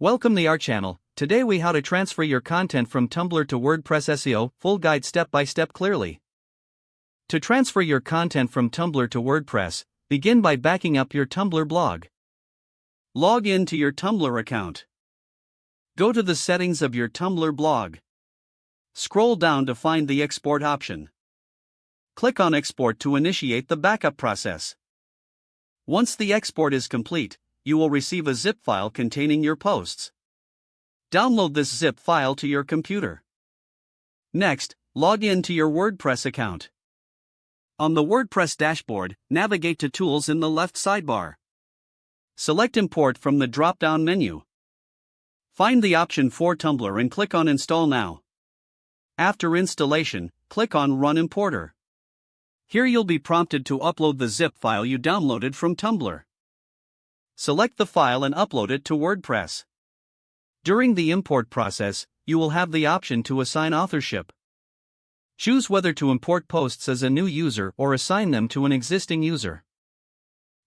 Welcome to our channel. Today we how to transfer your content from Tumblr to WordPress SEO, full guide step by step clearly. To transfer your content from Tumblr to WordPress, begin by backing up your Tumblr blog. Log in to your Tumblr account. Go to the settings of your Tumblr blog. Scroll down to find the export option. Click on export to initiate the backup process. Once the export is complete, you will receive a zip file containing your posts. Download this zip file to your computer. Next, log in to your WordPress account. On the WordPress dashboard, navigate to Tools in the left sidebar. Select Import from the drop-down menu. Find the option for Tumblr and click on Install Now. After installation, click on Run Importer. Here you'll be prompted to upload the zip file you downloaded from Tumblr. Select the file and upload it to WordPress. During the import process, you will have the option to assign authorship. Choose whether to import posts as a new user or assign them to an existing user.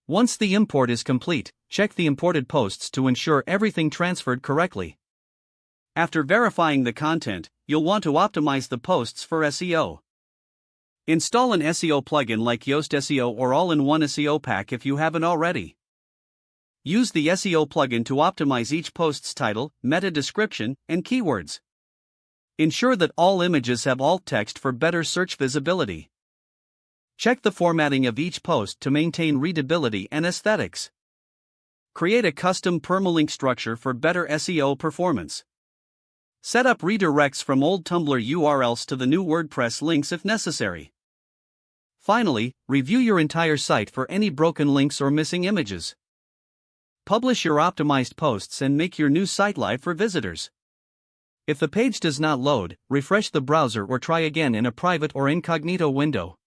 Once the import is complete, check the imported posts to ensure everything transferred correctly. After verifying the content, you'll want to optimize the posts for SEO. Install an SEO plugin like Yoast SEO or All-in-One SEO Pack if you haven't already. Use the SEO plugin to optimize each post's title, meta description, and keywords. Ensure that all images have alt text for better search visibility. Check the formatting of each post to maintain readability and aesthetics. Create a custom permalink structure for better SEO performance. Set up redirects from old Tumblr URLs to the new WordPress links if necessary. Finally, review your entire site for any broken links or missing images. Publish your optimized posts and make your new site live for visitors. If the page does not load, refresh the browser or try again in a private or incognito window.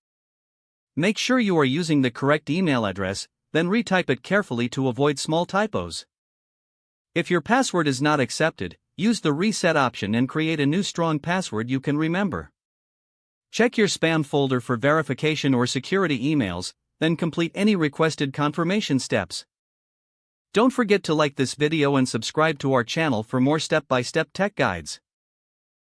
Make sure you are using the correct email address, then retype it carefully to avoid small typos. If your password is not accepted, use the reset option and create a new strong password you can remember. Check your spam folder for verification or security emails, then complete any requested confirmation steps. Don't forget to like this video and subscribe to our channel for more step-by-step tech guides.